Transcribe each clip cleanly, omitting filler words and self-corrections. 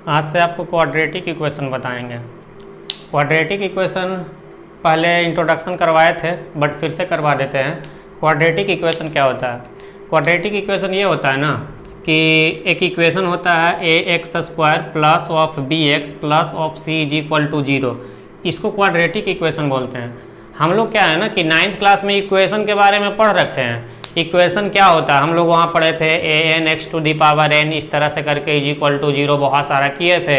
आज से आपको क्वाड्रेटिक इक्वेशन बताएंगे। क्वाड्रेटिक इक्वेशन पहले इंट्रोडक्शन करवाए थे बट फिर से करवा देते हैं। क्वाड्रेटिक इक्वेशन क्या होता है? क्वाड्रेटिक इक्वेशन ये होता है ना कि एक इक्वेशन होता है A x square plus of B x plus of C is equal to 0। इसको क्वाड्रेटिक इक्वेशन बोलते हैं। हम लोग क्या है ना कि 9th क्लास में इक्वेशन के बारे में पढ़ रखे हैं। इक्वेशन क्या होता है हम लोग वहाँ पढ़े थे, A N x to the power N इस तरह से करके इज इक्वल टू 0 बहुत सारा किए थे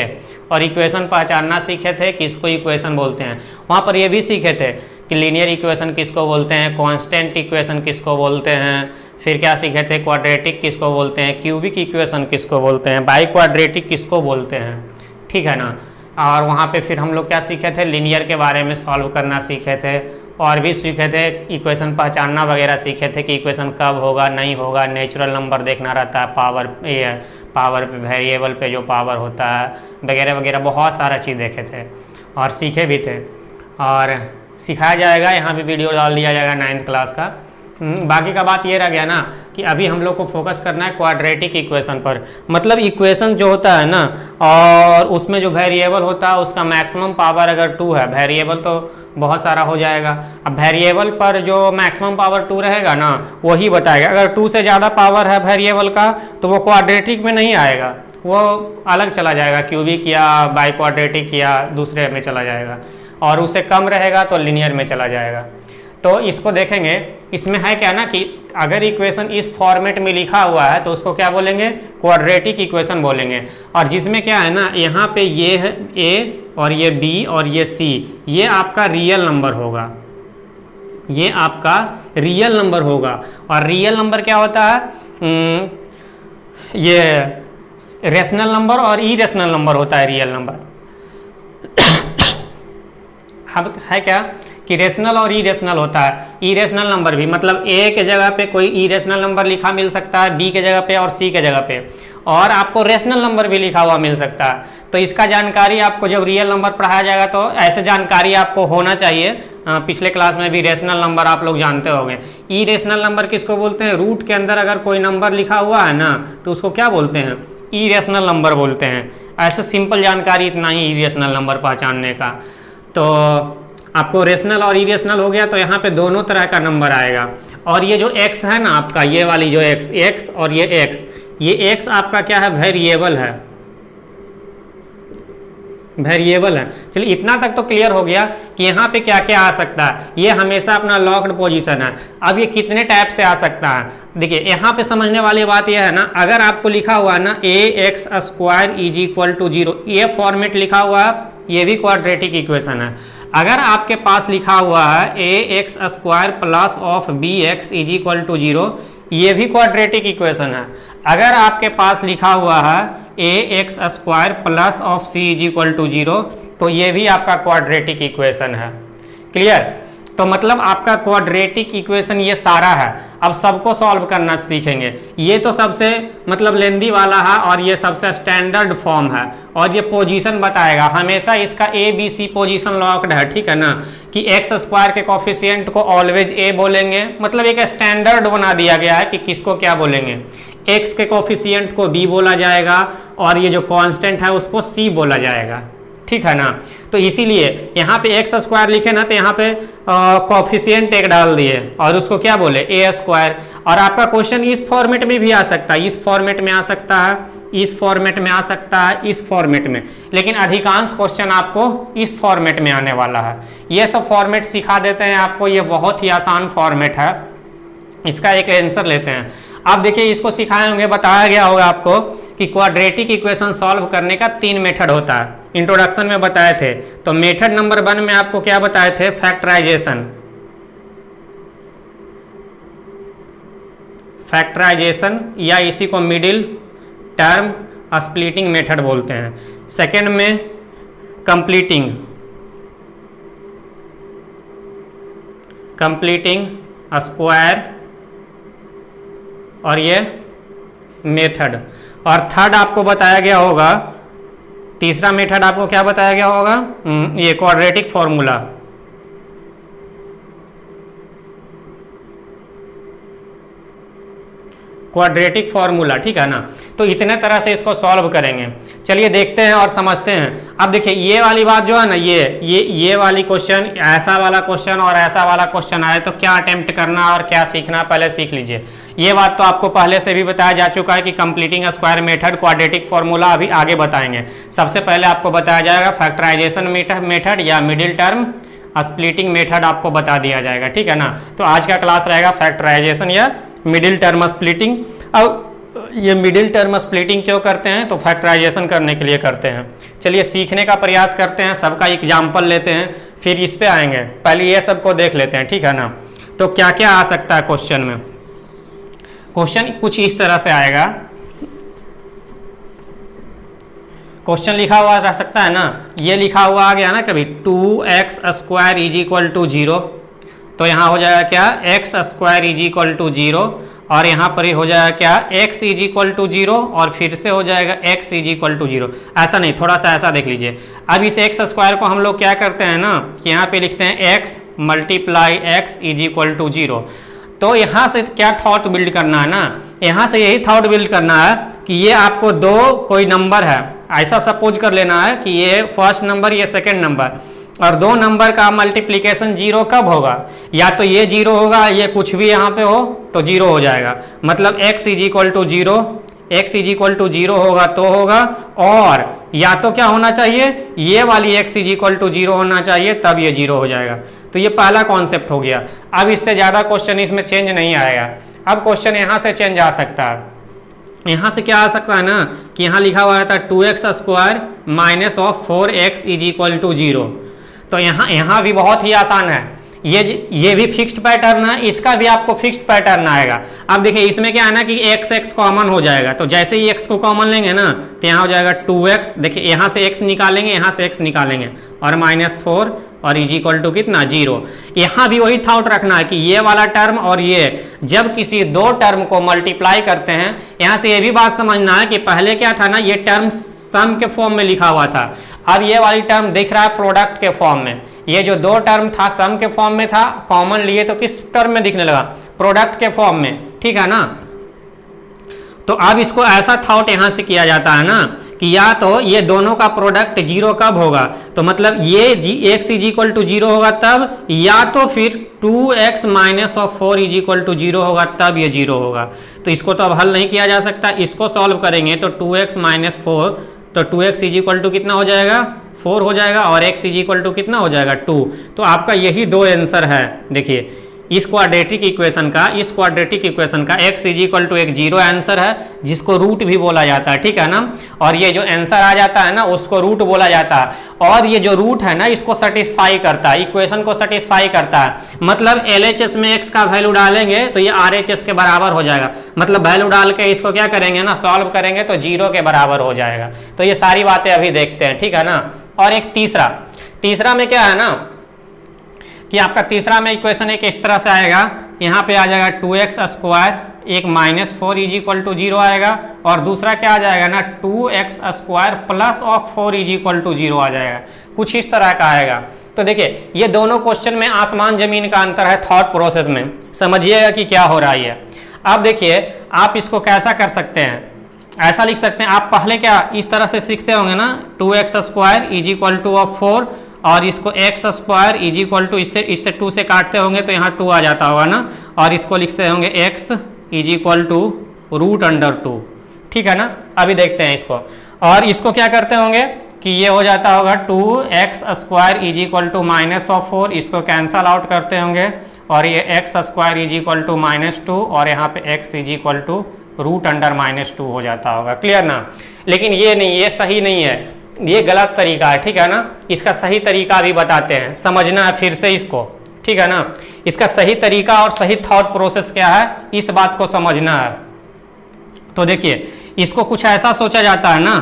और इक्वेशन पहचानना सीखे थे कि इसको इक्वेशन बोलते हैं। वहाँ पर ये भी सीखे थे कि लीनियर इक्वेशन किसको बोलते हैं, कांस्टेंट इक्वेशन किसको बोलते हैं, फिर क्या सीखे थे क्वाड्रेटिक किसको बोलते हैं, क्यूबिक इक्वेशन किसको बोलते हैं, बाई क्वाड्रेटिक किसको बोलते हैं, ठीक है ना। और वहाँ पे फिर हम लोग क्या सीखे थे, लीनियर के बारे में सॉल्व करना सीखे थे और भी सीखे थे, इक्वेशन पहचानना वगैरह सीखे थे कि इक्वेशन कब होगा नहीं होगा, नेचुरल नंबर देखना रहता है, पावर पे वेरिएबल पे जो पावर होता है वगैरह वगैरह बहुत सारा चीज़ देखे थे और सीखे भी थे और सिखाया जाएगा। यहाँ भी वीडियो डाल दिया जाएगा 9th क्लास का। बाकी का बात ये रह गया ना कि अभी हम लोग को फोकस करना है क्वाड्रेटिक इक्वेशन पर। मतलब इक्वेशन जो होता है ना और उसमें जो वेरिएबल होता है उसका मैक्सिमम पावर अगर 2 है, वेरिएबल तो बहुत सारा हो जाएगा। अब वेरिएबल पर जो मैक्सिमम पावर 2 रहेगा ना वही बताएगा। अगर 2 से ज़्यादा पावर है वेरिएबल का तो वो क्वाड्रेटिक में नहीं आएगा, वो अलग चला जाएगा, क्यूबिक या बाई क्वाड्रेटिक या दूसरे में चला जाएगा। और उससे कम रहेगा तो लीनियर में चला जाएगा। तो इसको देखेंगे। इसमें है क्या ना कि अगर इक्वेशन इस फॉर्मेट में लिखा हुआ है तो उसको क्या बोलेंगे, क्वाड्रेटिक इक्वेशन बोलेंगे। और जिसमें क्या है ना, यहाँ पे ये है ए और ये बी और ये सी, ये आपका रियल नंबर होगा, ये आपका रियल नंबर होगा। और रियल नंबर क्या होता है, ये रेशनल नंबर और इरेशनल नंबर होता है रियल नंबर। अब है क्या कि रेशनल और इरेशनल होता है। इरेशनल नंबर भी मतलब ए के जगह पे कोई इरेशनल नंबर लिखा मिल सकता है, बी के जगह पे और सी के जगह पे, और आपको रेशनल नंबर भी लिखा हुआ मिल सकता है। तो इसका जानकारी आपको जब रियल नंबर पढ़ाया जाएगा तो ऐसे जानकारी आपको होना चाहिए। पिछले क्लास में भी रेशनल नंबर आप लोग जानते होंगे। इरेशनल नंबर किसको बोलते हैं, रूट के अंदर अगर कोई नंबर लिखा हुआ है ना तो उसको क्या बोलते हैं, इरेशनल नंबर बोलते हैं। ऐसे सिंपल जानकारी इतना ही इरेशनल नंबर पहचानने का। तो आपको रेशनल और इरेशनल हो गया तो यहाँ पे दोनों तरह का नंबर आएगा। और ये जो x है ना आपका, ये वाली जो x और ये x, ये x आपका क्या है, वेरिएबल है, वेरिएबल है। चलिए इतना तक तो क्लियर हो गया कि यहाँ पे क्या क्या आ सकता है। ये हमेशा अपना लॉक्ड पोजीशन है। अब ये कितने टाइप से आ सकता है, देखिए यहाँ पे समझने वाली बात यह है ना, अगर आपको लिखा हुआ है ना A x square is equal to 0, ये फॉर्मेट लिखा हुआ है, ये भी क्वाड्रेटिक इक्वेशन है। अगर आपके पास लिखा हुआ है A x square plus of B x is equal to 0, ये भी क्वाड्रेटिक इक्वेशन है। अगर आपके पास लिखा हुआ है A x square plus of C is equal to 0, तो ये भी आपका क्वाड्रेटिक इक्वेशन है। क्लियर? तो मतलब आपका क्वाड्रेटिक इक्वेशन ये सारा है। अब सबको सॉल्व करना सीखेंगे। ये तो सबसे मतलब लेंदी वाला है और ये सबसे स्टैंडर्ड फॉर्म है और ये पोजीशन बताएगा। हमेशा इसका A B C position locked है, ठीक है ना, कि एक्स स्क्वायर के कोफिशिएंट को ऑलवेज ए बोलेंगे। मतलब एक स्टैंडर्ड बना दिया गया है कि किसको क्या बोलेंगे। एक्स के कोफिशिएंट को बी बोला जाएगा और ये जो कांस्टेंट है उसको सी बोला जाएगा, ठीक है ना। तो इसीलिए यहाँ पे एक्स स्क्वायर लिखे ना तो यहाँ पे कोफिशिएंट एक डाल दिए और उसको क्या बोले, ए स्क्वायर। और आपका क्वेश्चन इस फॉर्मेट में भी आ सकता है, इस फॉर्मेट में आ सकता है, इस फॉर्मेट में आ सकता है, इस फॉर्मेट में, लेकिन अधिकांश क्वेश्चन आपको इस फॉर्मेट में आने वाला है। ये सब फॉर्मेट सिखा देते हैं आपको, ये बहुत ही आसान फॉर्मेट है। इसका एक आंसर लेते हैं। आप देखिए इसको सिखाए होंगे, बताया गया होगा आपको कि क्वाड्रेटिक इक्वेशन सॉल्व करने का 3 मेथड होता है। इंट्रोडक्शन में बताए थे। तो मेथड नंबर 1 में आपको क्या बताए थे, फैक्टराइजेशन, फैक्टराइजेशन या इसी को मिडिल टर्म स्प्लिटिंग मेथड बोलते हैं। सेकेंड में कंप्लीटिंग, कंप्लीटिंग स्क्वायर और ये मेथड। और थर्ड आपको बताया गया होगा, तीसरा मेथड आपको क्या बताया गया होगा, ये क्वाड्रेटिक फॉर्मूला। क्वाड्रेटिक फॉर्मूला, ठीक है ना। तो इतने तरह से इसको सॉल्व करेंगे। चलिए देखते हैं और समझते हैं। अब देखिए ये वाली बात जो है ना, ये वाली क्वेश्चन, ऐसा वाला क्वेश्चन और ऐसा वाला क्वेश्चन आए तो क्या अटेम्प्ट करना और क्या सीखना पहले सीख लीजिए। ये बात तो आपको पहले से भी बताया जा चुका है कि completing square method, quadratic formula अभी आगे बताएंगे। सबसे पहले आपको बताया जाएगा फैक्टराइजेशन मेथड या मिडिल टर्म स्प्लिटिंग मेथड आपको बता दिया जाएगा, ठीक है ना। तो आज का क्लास रहेगा फैक्टराइजेशन या मिडिल टर्म स्प्लिटिंग। अब ये मिडिल टर्म स्प्लिटिंग क्यों करते हैं, तो फैक्टराइजेशन करने के लिए करते हैं। चलिए सीखने का प्रयास करते हैं, सबका एग्जाम्पल लेते हैं, फिर इस पे आएंगे। पहले ये सबको देख लेते हैं, ठीक है ना। तो क्या क्या आ सकता है क्वेश्चन में। क्वेश्चन कुछ इस तरह से आएगा, क्वेश्चन लिखा हुआ रह सकता है ना, ये लिखा हुआ आ गया ना कभी 2x square is equal to 0, तो यहाँ हो जाएगा क्या x square is equal to 0, और यहाँ पर ही हो जाएगा क्या x इज इक्वल टू 0, और फिर से हो जाएगा x इज इक्वल टू 0। ऐसा नहीं, थोड़ा सा ऐसा देख लीजिए। अब इस x स्क्वायर को हम लोग क्या करते हैं ना कि यहाँ पे लिखते हैं x multiply x is equal to 0। तो यहाँ से क्या थॉट बिल्ड करना है ना, यहाँ से यही थॉट बिल्ड करना है कि ये आपको दो कोई नंबर है, ऐसा सपोज कर लेना है कि ये फर्स्ट नंबर, ये सेकंड नंबर, और दो नंबर का मल्टीप्लिकेशन 0 कब होगा, या तो ये 0 होगा, ये कुछ भी यहाँ पे हो तो 0 हो जाएगा। मतलब x is equal to 0, x is equal to 0 होगा तो होगा, और या तो क्या होना चाहिए, ये वाली x इज इक्वल टू 0 होना चाहिए, तब ये 0 हो जाएगा। तो ये पहला कॉन्सेप्ट हो गया। अब इससे ज़्यादा क्वेश्चन इसमें चेंज नहीं आएगा। अब क्वेश्चन यहाँ से चेंज आ सकता है, यहाँ से क्या आ सकता है ना कि यहाँ लिखा हुआ था 2x square minus of 4x is equal to 0। तो यहाँ भी बहुत ही आसान है, ये भी फिक्स्ड पैटर्न है, इसका भी आपको फिक्स्ड पैटर्न आएगा। अब देखिए इसमें क्या है ना कि x कॉमन हो जाएगा, तो जैसे ही x को कॉमन लेंगे ना तो यहाँ हो जाएगा 2x, देखिए यहाँ से x निकालेंगे, यहाँ से x निकालेंगे, और -4 और इज इक्वल टू कितना 0। यहाँ भी वही थॉट रखना है कि ये वाला टर्म और ये जब किसी दो टर्म को मल्टीप्लाई करते हैं, यहाँ से ये भी बात समझना है कि पहले क्या था ना, ये टर्म सम के फॉर्म में लिखा हुआ था, अब ये वाली टर्म दिख रहा है प्रोडक्ट के फॉर्म में। ये जो दो टर्म था सम के फॉर्म में था, कॉमन लिए तो किस टर्म में दिखने लगा, प्रोडक्ट के फॉर्म में, ठीक है ना। तो अब इसको ऐसा थॉट यहाँ से किया जाता है ना कि या तो ये दोनों का प्रोडक्ट 0 कब होगा, तो मतलब ये x इज इक्वल टू 0 होगा तब, या तो फिर 2x minus of 4 is equal to 0 होगा तब ये 0 होगा। तो इसको तो अब हल नहीं किया जा सकता, इसको सॉल्व करेंगे तो 2x माइनस 4, तो 2x इज इक्वल टू कितना हो जाएगा 4 हो जाएगा, और x इज इक्वल टू कितना हो जाएगा 2। तो आपका यही दो आंसर है। देखिए इस क्वाड्रेटिक इक्वेशन का x इज इक्वल टू एक 0 आंसर है, जिसको रूट भी बोला जाता है, ठीक है ना। और ये जो आंसर आ जाता है ना उसको रूट बोला जाता है, और ये जो रूट है ना इसको सेटिस्फाई करता है, इक्वेशन को सेटिस्फाई करता है। मतलब LHS में x का वैल्यू डालेंगे तो ये RHS के बराबर हो जाएगा, मतलब वैल्यू डाल के इसको क्या करेंगे ना सॉल्व करेंगे तो 0 के बराबर हो जाएगा। तो ये सारी बातें अभी देखते हैं, ठीक है ना। और एक तीसरा में क्या है ना कि आपका तीसरा में इक्वेशन एक इस तरह से आएगा, यहाँ पे आ जाएगा 2x स्क्वायर, एक -4 इज इक्वल टू 0 आएगा, और दूसरा क्या आ जाएगा ना 2x square plus of 4 is equal to 0 आ जाएगा, कुछ इस तरह का आएगा। तो देखिए ये दोनों क्वेश्चन में आसमान जमीन का अंतर है थॉट प्रोसेस में, समझिएगा कि क्या हो रहा है। अब देखिए आप इसको कैसा कर सकते हैं, ऐसा लिख सकते हैं। आप पहले क्या इस तरह से सीखते होंगे ना, 2x square is equal to of 4, और इसको x square is equal to इससे 2 से काटते होंगे तो यहाँ 2 आ जाता होगा ना, और इसको लिखते होंगे x इज इक्वल टू √2, ठीक है ना। अभी देखते हैं इसको, और इसको क्या करते होंगे कि ये हो जाता होगा 2x square is equal to -4, इसको कैंसल आउट करते होंगे, और ये x square is equal to -2, और यहाँ पे x इज इक्वल टू √2 हो जाता होगा। क्लियर ना। लेकिन ये नहीं, ये सही नहीं है, ये गलत तरीका है, ठीक है ना। इसका सही तरीका भी बताते हैं, समझना है फिर से इसको, ठीक है ना। इसका सही तरीका और सही थॉट प्रोसेस क्या है, इस बात को समझना है। तो देखिए इसको कुछ ऐसा सोचा जाता है ना,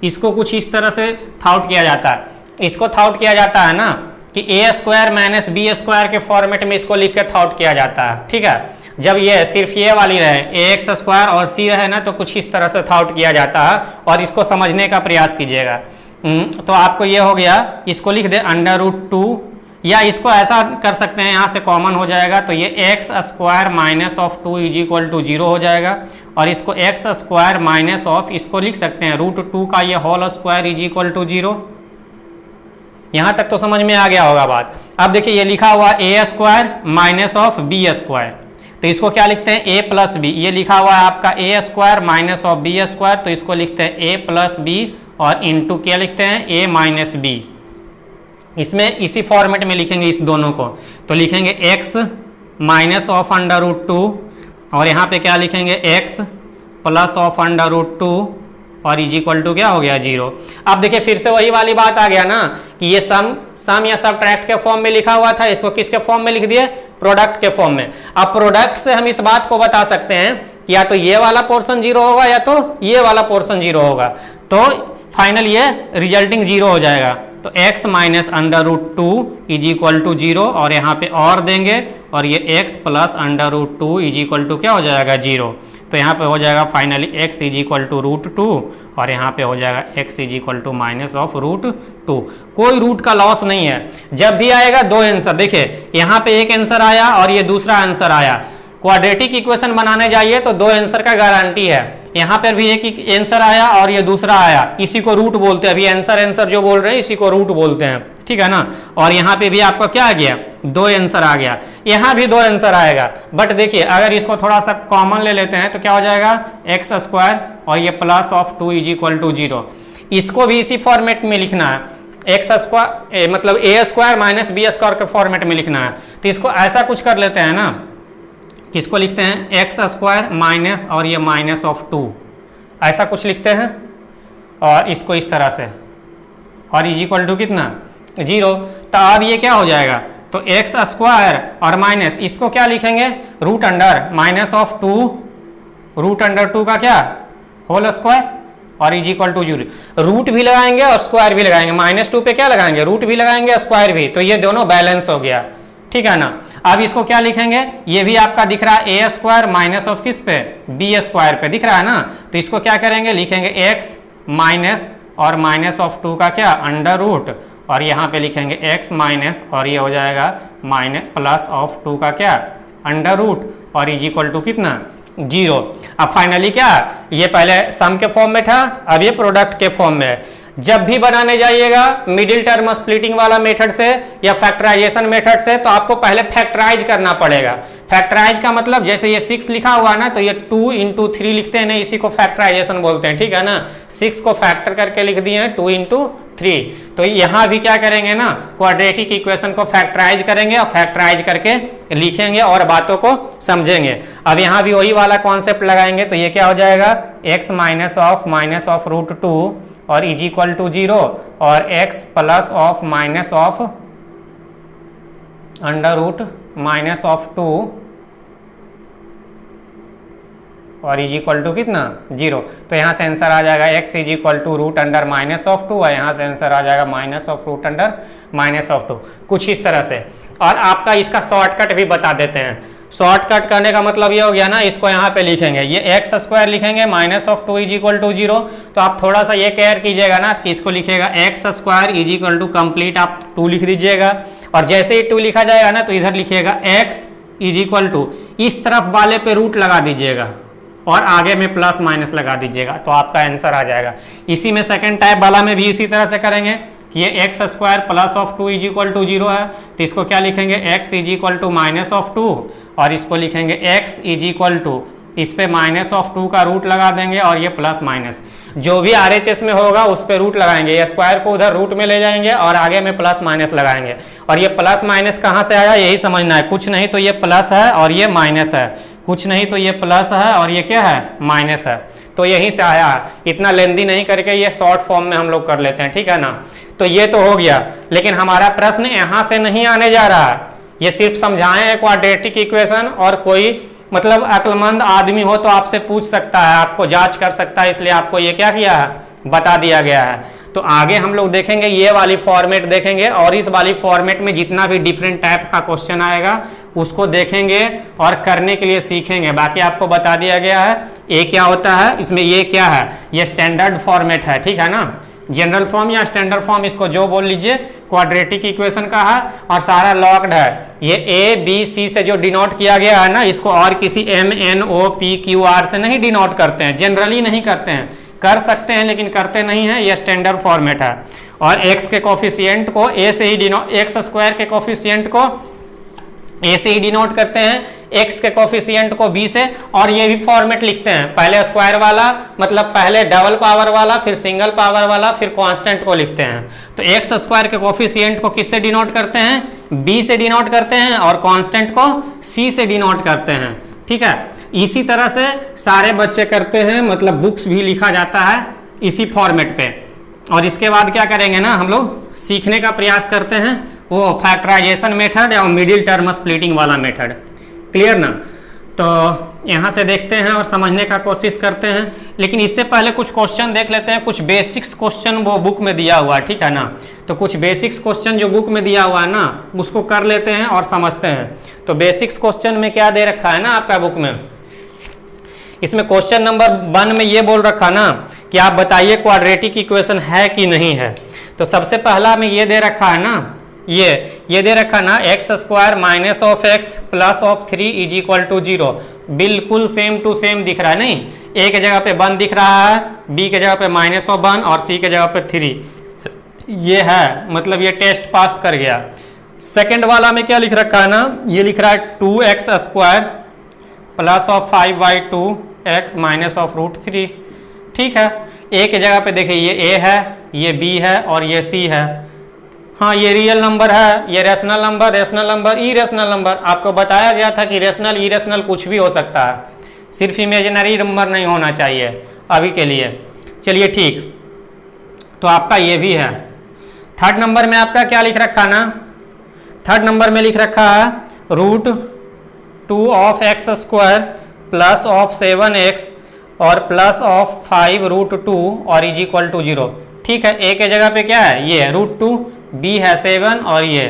इसको कुछ इस तरह से थॉट किया जाता है, इसको थॉट किया जाता है ना कि a square minus B square के फॉर्मेट में इसको लिख के थॉट किया जाता है, ठीक है। जब ये सिर्फ ये वाली रहे ax स्क्वायर और c रहे ना तो कुछ इस तरह से थॉट किया जाता है, और इसको समझने का प्रयास कीजिएगा। तो आपको ये हो गया, इसको लिख दे √2 या इसको ऐसा कर सकते हैं, यहाँ से कॉमन हो जाएगा तो ये x square minus of 2 is equal to 0 हो जाएगा। और इसको एक्स स्क्वायर माइनस ऑफ, इसको लिख सकते हैं √2 का ये whole square is equal to 0। यहाँ तक तो समझ में आ गया होगा बात। अब देखिए ये लिखा हुआ A square minus of B square, तो इसको क्या लिखते हैं ए प्लस बी। ये लिखा हुआ है आपका A square minus of B square, तो इसको लिखते हैं ए प्लस बी और इंटू क्या लिखते हैं ए माइनस बी। इसमें इसी फॉर्मेट में लिखेंगे इस दोनों को, तो लिखेंगे x माइनस ऑफ √2 और यहाँ पे क्या लिखेंगे x प्लस ऑफ √2 और इज इक्वल टू क्या हो गया 0। अब देखिए फिर से वही वाली बात आ गया ना कि ये सम या सबट्रैक्ट के फॉर्म में लिखा हुआ था, इसको किसके फॉर्म में लिख दिए, प्रोडक्ट के फॉर्म में। अब प्रोडक्ट से हम इस बात को बता सकते हैं कि या तो ये वाला पोर्शन 0 होगा या तो ये वाला पोर्शन 0 होगा, तो फाइनल ये रिजल्टिंग 0 हो जाएगा। तो x minus √2 is equal to 0 और यहाँ पे और देंगे और ये x plus √2 is equal to क्या हो जाएगा 0। तो यहाँ पे हो जाएगा finally x is equal to √2 और यहाँ पे हो जाएगा x is equal to minus of √2। कोई रूट का लॉस नहीं है। जब भी आएगा दो आंसर, देखिए यहाँ पे एक आंसर आया और ये दूसरा आंसर आया, क्वाड्रेटिक इक्वेशन बनाने जाइए तो दो आंसर का गारंटी है। यहाँ पर भी एक आंसर आया और ये दूसरा आया, इसी को रूट बोलते हैं। अभी आंसर जो बोल रहे हैं इसी को रूट बोलते हैं, ठीक है ना। और यहाँ पे भी आपका क्या आ गया, दो आंसर आ गया, यहाँ भी दो आंसर आएगा। बट देखिए अगर इसको थोड़ा सा कॉमन ले लेते हैं तो क्या हो जाएगा एक्स स्क्वायर और ये plus of 2 is equal to 0। इसको भी इसी फॉर्मेट में लिखना है, एक्स स्क्वायर मतलब ए स्क्वायर माइनस बी स्क्वायर के फॉर्मेट में लिखना है। तो इसको ऐसा कुछ कर लेते हैं ना, किसको लिखते हैं एक्स स्क्वायर माइनस और ये माइनस ऑफ 2, ऐसा कुछ लिखते हैं और इसको इस तरह से और इज इक्वल टू कितना 0। तो अब ये क्या हो जाएगा, तो एक्स स्क्वायर और माइनस इसको क्या लिखेंगे root under minus of 2 root under 2 का क्या होल स्क्वायर और इज इक्वल टू 0। रूट भी लगाएंगे और स्क्वायर भी लगाएंगे, -2 पे क्या लगाएंगे रूट भी लगाएंगे स्क्वायर भी, तो ये दोनों बैलेंस हो गया, ठीक है ना। अब इसको क्या लिखेंगे, ये भी आपका दिख रहा है ए स्क्वायर माइनस ऑफ किस पे बी स्क्वायर पे दिख रहा है ना। तो इसको क्या करेंगे, लिखेंगे एक्स माइनस और माइनस ऑफ 2 का क्या अंडर रूट और यहाँ पे लिखेंगे x माइनस और ये हो जाएगा माइनस प्लस ऑफ 2 का क्या अंडर रूट और इज इक्वल टू कितना 0। अब फाइनली क्या, ये पहले सम के फॉर्म में था, अब ये प्रोडक्ट के फॉर्म में है। जब भी बनाने जाइएगा मिडिल टर्म स्प्लिटिंग वाला मेथड से या फैक्टराइजेशन मेथड से, तो आपको पहले फैक्टराइज करना पड़ेगा। फैक्टराइज का मतलब जैसे ये 6 लिखा हुआ ना, तो ये 2 इंटू 3 लिखते हैं ना, इसी को फैक्टराइजेशन बोलते हैं, ठीक है ना। 6 को फैक्टर करके लिख दिए हैं 2 इंटू 3। तो यहाँ भी क्या करेंगे ना, क्वाड्रेटिक इक्वेशन को फैक्टराइज करेंगे और फैक्टराइज करके लिखेंगे और बातों को समझेंगे। अब यहाँ भी वही वाला कॉन्सेप्ट लगाएंगे, तो ये क्या हो जाएगा x माइनस ऑफ √2 और इज इक्वल टू 0 और x plus of minus of under root minus of 2 और इज इक्वल टू कितना 0। तो यहाँ से आंसर आ जाएगा x is equal to root under minus of 2 और यहाँ से आंसर आ जाएगा minus of root under minus of 2, कुछ इस तरह से। और आपका इसका शॉर्टकट भी बता देते हैं। शॉर्टकट करने का मतलब ये हो गया ना, इसको यहाँ पे लिखेंगे, ये एक्स स्क्वायर लिखेंगे minus of 2 is equal to 0। तो आप थोड़ा सा ये केयर कीजिएगा ना कि इसको लिखेगा x square is equal to complete आप 2 लिख दीजिएगा और जैसे ही 2 लिखा जाएगा ना, तो इधर लिखिएगा एक्स इज इक्वल टू, इस तरफ वाले पे रूट लगा दीजिएगा और आगे में प्लस माइनस लगा दीजिएगा, तो आपका आंसर आ जाएगा। इसी में सेकेंड टाइप वाला में भी इसी तरह से करेंगे कि ये x square plus of 2 is equal to 0 है, तो इसको क्या लिखेंगे x is equal to minus of 2 और इसको लिखेंगे एक्स इज इक्वल टू, इस पे माइनस ऑफ 2 का रूट लगा देंगे और ये प्लस माइनस जो भी RHS में होगा उस पे रूट लगाएंगे, ये स्क्वायर को उधर रूट में ले जाएंगे और आगे में प्लस माइनस लगाएंगे। और ये प्लस माइनस कहाँ से आया यही समझना है, कुछ नहीं तो ये प्लस है और ये माइनस है, कुछ नहीं तो ये प्लस है और ये क्या है माइनस है, तो यहीं से आया। इतना लेंदी नहीं करके ये शॉर्ट फॉर्म में हम लोग कर लेते हैं, ठीक है ना। तो ये तो हो गया, लेकिन हमारा प्रश्न यहाँ से नहीं आने जा रहा है, ये सिर्फ समझाएं है क्वाड्रेटिक इक्वेशन। और कोई मतलब अक्लमंद आदमी हो तो आपसे पूछ सकता है, आपको जांच कर सकता है, इसलिए आपको ये क्या किया है बता दिया गया है। तो आगे हम लोग देखेंगे ये वाली फॉर्मेट देखेंगे और इस वाली फॉर्मेट में जितना भी डिफरेंट टाइप का क्वेश्चन आएगा उसको देखेंगे और करने के लिए सीखेंगे। बाकी आपको बता दिया गया है ये क्या होता है, इसमें ये क्या है, ये स्टैंडर्ड फॉर्मेट है, ठीक है ना। जनरल फॉर्म या स्टैंडर्ड फॉर्म इसको जो बोल लीजिए, क्वाड्रेटिक इक्वेशन का है और सारा लॉक्ड है। ये ए बी सी से जो डिनोट किया गया है ना, इसको और किसी M N O P Q R से नहीं डिनोट करते हैं, जनरली नहीं करते हैं, कर सकते हैं लेकिन करते नहीं हैं, ये स्टैंडर्ड फॉर्मेट है। और एक्स के कोफिशिएंट को ए से ही डिनोट, एक्स स्क्वायर के कोफिशिएंट को ए से ही डिनोट करते हैं, एक्स के कोफिशिएंट को बी से, और ये भी फॉर्मेट लिखते हैं, पहले स्क्वायर वाला मतलब पहले डबल पावर वाला, फिर सिंगल पावर वाला, फिर कांस्टेंट को लिखते हैं। तो एक्स स्क्वायर के कोफिशिएंट को किससे डिनोट करते हैं, बी से डिनोट करते हैं, और कांस्टेंट को सी से डिनोट करते हैं। ठीक है, इसी तरह से सारे बच्चे करते हैं, मतलब बुक्स भी लिखा जाता है इसी फॉर्मेट पे। और इसके बाद क्या करेंगे ना, हम लोग सीखने का प्रयास करते हैं वो फैक्टराइजेशन मेथड या मिडिल टर्म स्प्लिटिंग वाला मेथड। क्लियर ना? तो यहाँ से देखते हैं और समझने का कोशिश करते हैं, लेकिन इससे पहले कुछ क्वेश्चन देख लेते हैं, कुछ बेसिक्स क्वेश्चन वो बुक में दिया हुआ है। ठीक है ना? तो कुछ बेसिक्स क्वेश्चन जो बुक में दिया हुआ है ना, उसको कर लेते हैं और समझते हैं। तो बेसिक्स क्वेश्चन में क्या दे रखा है ना आपका बुक में, इसमें क्वेश्चन नंबर 1 में ये बोल रखा ना कि आप बताइए क्वाड्रेटिक इक्वेशन है कि नहीं है। तो सबसे पहला में ये दे रखा है ना, ये दे रखा ना, x square minus of x plus of 3 is equal to 0। बिल्कुल सेम टू सेम दिख रहा है, नहीं, ए के जगह पे 1 दिख रहा है, बी के जगह पे माइनस ऑफ 1 और सी के जगह पे 3। ये है, मतलब ये टेस्ट पास कर गया। सेकंड वाला में क्या लिख रखा है ना, ये लिख रहा है 2x square plus of 5/2 x minus of √3। ठीक है, ए के जगह पे देखिए ये ए है, ये बी है और ये सी है। हाँ, ये रियल नंबर है, ये रेशनल नंबर, इरेशनल नंबर। आपको बताया गया था कि रेशनल इरेशनल कुछ भी हो सकता है, सिर्फ इमेजिनरी नंबर नहीं होना चाहिए अभी के लिए। चलिए ठीक, तो आपका ये भी है। थर्ड नंबर में आपका क्या लिख रखा ना, थर्ड नंबर में लिख रखा है √2 of x square plus of 7x और प्लस ऑफ 5√2 और इज इक्वल टू 0। ठीक है, ए के जगह पे क्या है, ये √2, बी है 7 और ये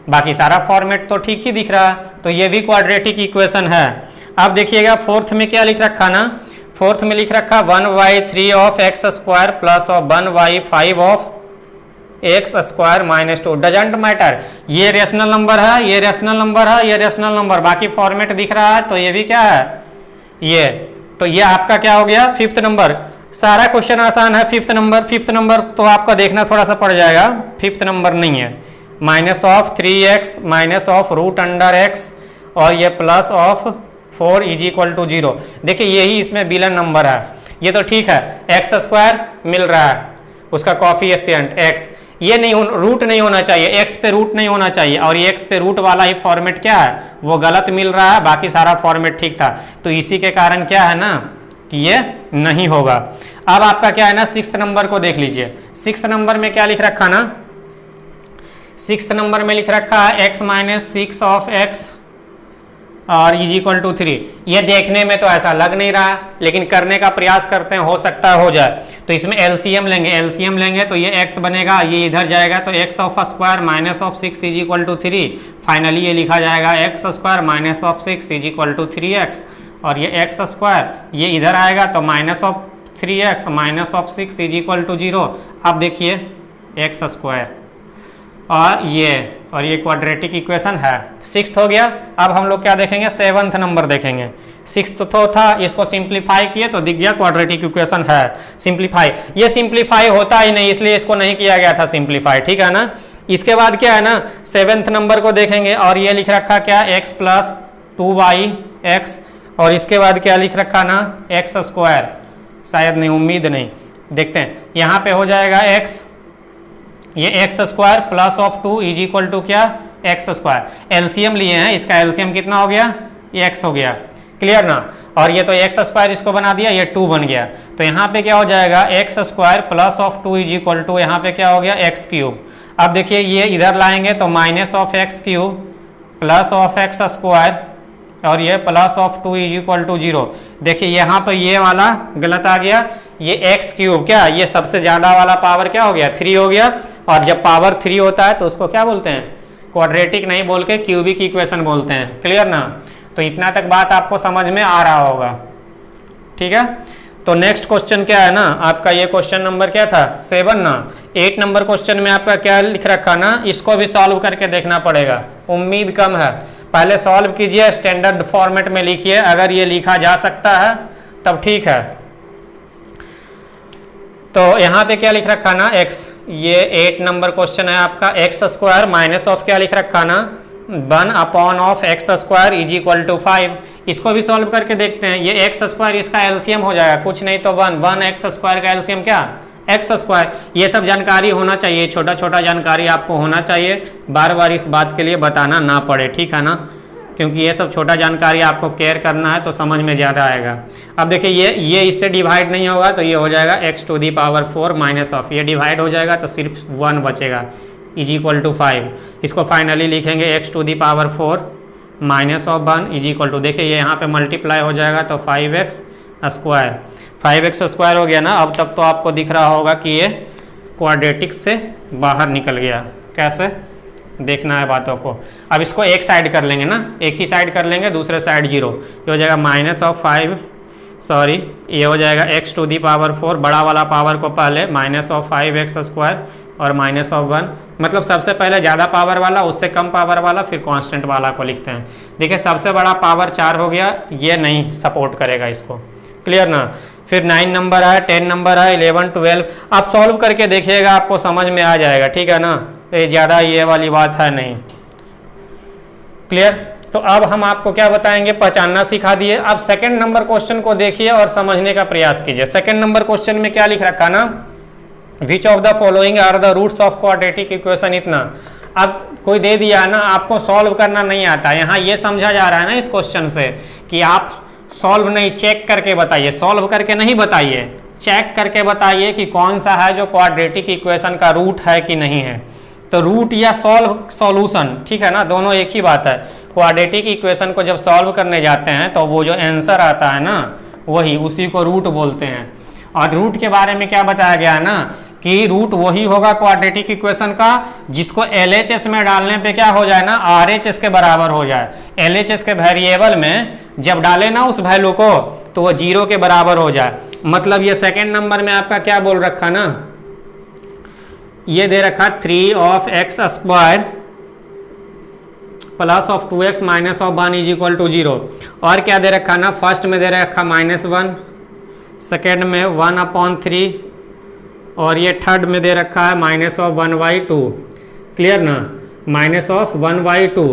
बाकी सारा फॉर्मेट तो ठीक ही दिख रहा है, तो ये भी क्वाड्रेटिक इक्वेशन है। अब देखिएगा फोर्थ में क्या लिख रखा ना, फोर्थ में लिख रखा 1/3 of x square plus of 1/5 of x square minus 2। Doesn't matter, ये रेशनल नंबर है, ये रेशनल नंबर है, ये रेशनल नंबर, बाकी फॉर्मेट दिख रहा है, तो ये भी क्या है, ये। तो ये आपका क्या हो गया, फिफ्थ नंबर। सारा क्वेश्चन आसान है। फिफ्थ नंबर तो आपका देखना थोड़ा सा पड़ जाएगा, फिफ्थ नंबर नहीं है। Minus of 3x minus of √x और ये plus of 4 is equal to 0। देखिए यही इसमें बिलन नंबर है, ये तो ठीक है। एक्स स्क्वायर मिल रहा है, उसका कोफिशिएंट x, ये नहीं, रूट नहीं होना चाहिए, एक्स पे रूट नहीं होना चाहिए, और ये एक्स पे रूट वाला ही फॉर्मेट क्या है, वो गलत मिल रहा है, बाकी सारा फॉर्मेट ठीक था। तो इसी के कारण क्या है ना कि ये नहीं होगा। अब आपका क्या है ना, सिक्स्थ नंबर को देख लीजिए। सिक्स्थ नंबर में क्या लिख रखा ना, सिक्स्थ नंबर में लिख रखा है x माइनस 6 ऑफ x और इज इक्वल टू 3। ये देखने में तो ऐसा लग नहीं रहा, लेकिन करने का प्रयास करते हैं, हो सकता है हो जाए। तो इसमें एलसीएम लेंगे तो ये x बनेगा, ये इधर जाएगा तो x of square minus of 6 is equal to 3। Finally ये लिखा जाएगा x square minus of 6 is equal to 3x, और ये x स्क्वायर ये इधर आएगा तो minus of 3x minus of 6 is equal to 0। अब देखिए x स्क्वायर और ये क्वाड्रेटिक इक्वेशन है। सिक्स्थ हो गया। अब हम लोग क्या देखेंगे, सेवन्थ नंबर देखेंगे। सिक्स्थ तो था, इसको सिंप्लीफाई किए तो दिख गया क्वाड्रेटिक इक्वेशन है। सिंप्लीफाई, ये सिंप्लीफाई होता ही नहीं, इसलिए इसको नहीं किया गया था सिंप्लीफाई, ठीक है ना। इसके बाद क्या है ना, सेवन्थ नंबर को देखेंगे और ये लिख रखा क्या, x प्लस 2y(x), और इसके बाद क्या लिख रखा ना, x स्क्वायर, शायद नहीं, उम्मीद नहीं, देखते हैं। यहाँ पे हो जाएगा x, ये x square plus of 2 is equal to क्या, एक्स स्क्वायर। एलसीएम लिए हैं, इसका एलसीएम कितना हो गया, ये एक्स हो गया, क्लियर ना। और ये तो एक्स स्क्वायर इसको बना दिया, ये 2 बन गया। तो यहाँ पे क्या हो जाएगा, x square plus of 2 is equal to, यहाँ पे क्या हो गया, एक्स क्यूब। अब देखिए ये इधर लाएंगे तो minus of x cube plus of x square और ये plus of 2 is equal to 0। देखिए यहाँ पर ये वाला गलत आ गया, ये एक्स क्यूब क्या, ये सबसे ज़्यादा वाला पावर क्या हो गया, 3 हो गया। और जब पावर 3 होता है तो उसको क्या बोलते हैं, क्वाड्रेटिक नहीं बोल के क्यूबिक इक्वेशन बोलते हैं, क्लियर ना। तो इतना तक बात आपको समझ में आ रहा होगा, ठीक है। तो नेक्स्ट क्वेश्चन क्या है ना आपका, ये क्वेश्चन नंबर क्या था 7 ना। 8 नंबर क्वेश्चन में आपका क्या लिख रखा ना, इसको भी सॉल्व करके देखना पड़ेगा, उम्मीद कम है। पहले सॉल्व कीजिए, स्टैंडर्ड फॉर्मेट में लिखिए, अगर ये लिखा जा सकता है तब ठीक है। तो यहाँ पे क्या लिख रखा ना x, ये 8 नंबर क्वेश्चन है आपका, एक्स स्क्वायर माइनस ऑफ क्या लिख रखा ना 1 upon of x square is equal to 5। इसको भी सॉल्व करके देखते हैं। ये एक्स स्क्वायर इसका एलसीएम हो जाएगा, कुछ नहीं तो 1 एक्स स्क्वायर का एलसीएम क्या एक्स स्क्वायर। ये सब जानकारी होना चाहिए, छोटा छोटा जानकारी आपको होना चाहिए, बार बार इस बात के लिए बताना ना पड़े, ठीक है ना, क्योंकि ये सब छोटा जानकारी आपको केयर करना है तो समझ में ज़्यादा आएगा। अब देखिए ये इससे डिवाइड नहीं होगा तो ये हो जाएगा x to the power 4 minus of, ये डिवाइड हो जाएगा तो सिर्फ 1 बचेगा इज इक्वल टू 5। इसको फाइनली लिखेंगे x to the power 4 minus of 1 is equal to, देखिए ये यहाँ पे मल्टीप्लाई हो जाएगा तो 5x स्क्वायर, 5x स्क्वायर हो गया ना। अब तक तो आपको दिख रहा होगा कि ये क्वाड्रेटिक से बाहर निकल गया, कैसे देखना है बातों को। अब इसको एक साइड कर लेंगे ना, एक ही साइड कर लेंगे, दूसरे साइड 0, ये हो जाएगा माइनस ऑफ 5, सॉरी ये हो जाएगा x टू दी पावर 4, बड़ा वाला पावर को पहले माइनस ऑफ 5x स्क्वायर और माइनस ऑफ 1, मतलब सबसे पहले ज़्यादा पावर वाला, उससे कम पावर वाला, फिर कांस्टेंट वाला को लिखते हैं। देखिए सबसे बड़ा पावर 4 हो गया, ये नहीं सपोर्ट करेगा इसको, क्लियर ना। फिर 9 नंबर है, 10 नंबर है, 11 12, आप सॉल्व करके देखिएगा, आपको समझ में आ जाएगा, ठीक है ना। ये ज़्यादा ये वाली बात है नहीं, क्लियर। तो अब हम आपको क्या बताएंगे, पहचानना सिखा दिए। अब सेकंड नंबर क्वेश्चन को देखिए और समझने का प्रयास कीजिए। सेकंड नंबर क्वेश्चन में क्या लिख रखा ना, which of the following are the roots of quadratic equation, इतना। अब कोई दे दिया ना, आपको सॉल्व करना नहीं आता, यहाँ ये समझा जा रहा है ना इस क्वेश्चन से कि आप सॉल्व नहीं, चेक करके बताइए, सॉल्व करके नहीं बताइए, चेक करके बताइए कि कौन सा है जो क्वाड्रेटिक इक्वेशन का रूट है कि नहीं है। तो रूट या सॉल्यूशन, ठीक है ना, दोनों एक ही बात है। क्वाड्रेटिक इक्वेशन को जब सॉल्व करने जाते हैं तो वो जो आंसर आता है ना, वही उसी को रूट बोलते हैं। और रूट के बारे में क्या बताया गया है ना कि रूट वही होगा क्वाड्रेटिक इक्वेशन का जिसको LHS में डालने पे क्या हो जाए ना, RHS के बराबर हो जाए। LHS के वेरिएबल में जब डाले ना उस वैल्यू को तो वो 0 के बराबर हो जाए। मतलब ये सेकेंड नंबर में आपका क्या बोल रखा ना, ये दे रखा 3 of x square plus of 2x minus of 1 is equal to 0। और क्या दे रखा ना, फर्स्ट में दे रखा -1, सेकेंड में 1/3, और ये थर्ड में दे रखा है माइनस ऑफ 1/2, क्लियर ना, माइनस ऑफ 1/2।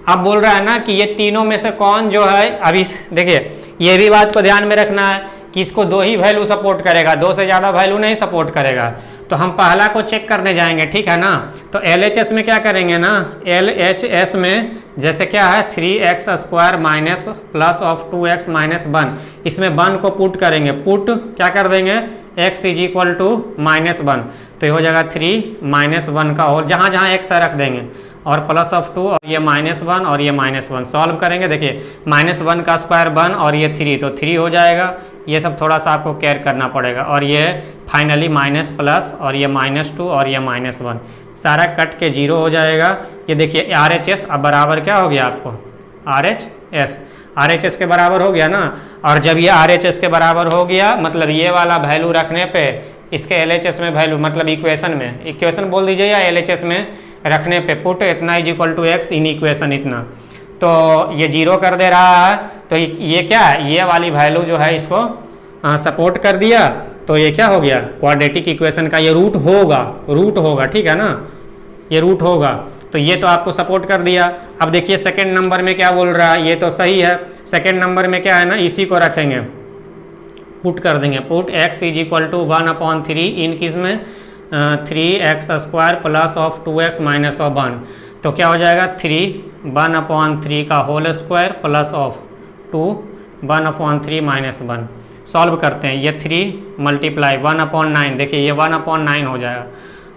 अब बोल रहा है ना कि ये तीनों में से कौन जो है, अभी देखिए ये भी बात को ध्यान में रखना है कि इसको 2 ही वैल्यू सपोर्ट करेगा, 2 से ज़्यादा वैल्यू नहीं सपोर्ट करेगा। तो हम पहला को चेक करने जाएंगे, ठीक है ना। तो LHS में क्या करेंगे ना, LHS में जैसे क्या है 3x square minus plus of 2x minus 1, इसमें 1 को पुट करेंगे, पुट क्या कर देंगे x इज इक्वल टू -1, तो ये हो जाएगा 3 -1 का होल, जहाँ जहाँ x रख देंगे, और प्लस ऑफ 2 और ये -1 और ये -1 सॉल्व करेंगे। देखिए -1 का स्क्वायर 1 और ये 3, तो 3 हो जाएगा। ये सब थोड़ा सा आपको केयर करना पड़ेगा। और ये फाइनली माइनस प्लस और ये -2 और ये -1 सारा कट के 0 हो जाएगा। ये देखिए RHS अब बराबर क्या हो गया आपको, RHS के बराबर हो गया ना। और जब ये RHS के बराबर हो गया मतलब ये वाला वैल्यू रखने पे इसके LHS में वैल्यू मतलब इक्वेशन बोल दीजिए या LHS में रखने पे पुट इतना is equal to x in equation इतना, तो ये 0 कर दे रहा है। तो ये क्या है, ये वाली वैल्यू जो है इसको सपोर्ट कर दिया, तो ये क्या हो गया क्वाड्रेटिक इक्वेशन का ये रूट होगा, ठीक है ना, ये रूट होगा। तो ये तो आपको सपोर्ट कर दिया। अब देखिए सेकेंड नंबर में क्या बोल रहा है, ये तो सही है। सेकेंड नंबर में क्या है ना, इसी को रखेंगे, पुट कर देंगे, put x is equal to 1/3 in किस में 3x square plus of 2x minus of 1, तो क्या हो जाएगा 1/3 का होल स्क्वायर प्लस ऑफ 1/3 माइनस 1। सॉल्व करते हैं, ये 3 मल्टीप्लाई 1/9, देखिए ये 1/9 हो जाएगा,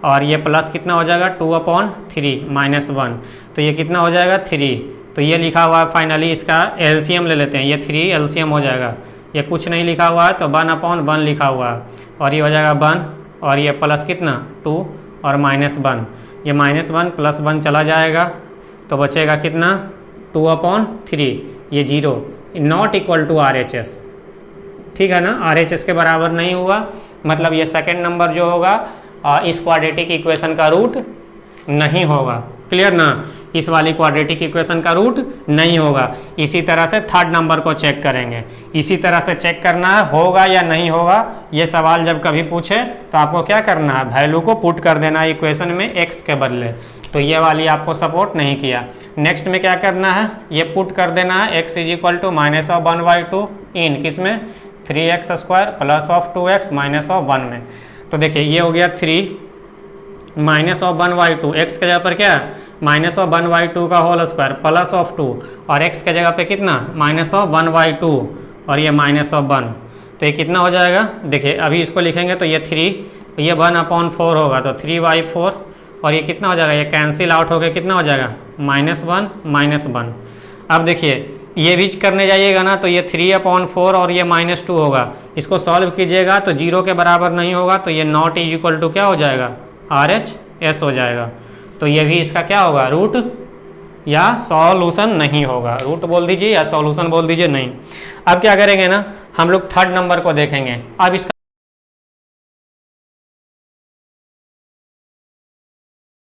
और ये प्लस कितना हो जाएगा 2/3 माइनस 1, तो ये कितना हो जाएगा 3। तो ये लिखा हुआ है फाइनली, इसका LCM ले लेते हैं, ये 3 LCM हो जाएगा। ये कुछ नहीं लिखा हुआ है तो 1/1 लिखा हुआ है, और ये हो जाएगा 1, और ये प्लस कितना 2 और -1, ये -1 प्लस 1 चला जाएगा, तो बचेगा कितना 2/3, ये 0 नॉट इक्वल टू RHS, ठीक है ना। RH इसके बराबर नहीं हुआ, मतलब ये सेकेंड नंबर जो होगा इस क्वाड्रेटिक इक्वेशन का रूट नहीं होगा। क्लियर ना, इस वाली क्वाड्रेटिक इक्वेशन का रूट नहीं होगा। इसी तरह से थर्ड नंबर को चेक करेंगे, इसी तरह से चेक करना है होगा या नहीं होगा। ये सवाल जब कभी पूछे तो आपको क्या करना है, वैल्यू को पुट कर देना है इक्वेशन में x के बदले। तो ये वाली आपको सपोर्ट नहीं किया। नेक्स्ट में क्या करना है, ये पुट कर देना है x इज इक्वल टू -1/2 इन किस में 3x² plus of 2x minus of 1 में। तो देखिए ये हो गया 3 -1/2, x के जगह पर क्या -1/2 का होल स्क्वायर प्लस ऑफ 2 और x के जगह पे कितना -1/2 और ये -1। तो ये कितना हो जाएगा, देखिए अभी इसको लिखेंगे तो ये 3, ये 1/4 होगा तो 3/4 और ये कितना हो जाएगा, ये कैंसिल आउट हो गया, कितना हो जाएगा -1। अब देखिए ये भी करने जाइएगा ना तो ये 3/4 और ये -2 होगा, इसको सॉल्व कीजिएगा तो 0 के बराबर नहीं होगा, तो ये नॉट इज इक्वल टू क्या हो जाएगा, RHS हो जाएगा। तो ये भी इसका क्या होगा, रूट या सॉल्यूशन नहीं होगा। रूट बोल दीजिए या सॉल्यूशन बोल दीजिए नहीं। अब क्या करेंगे ना, हम लोग थर्ड नंबर को देखेंगे। अब इसका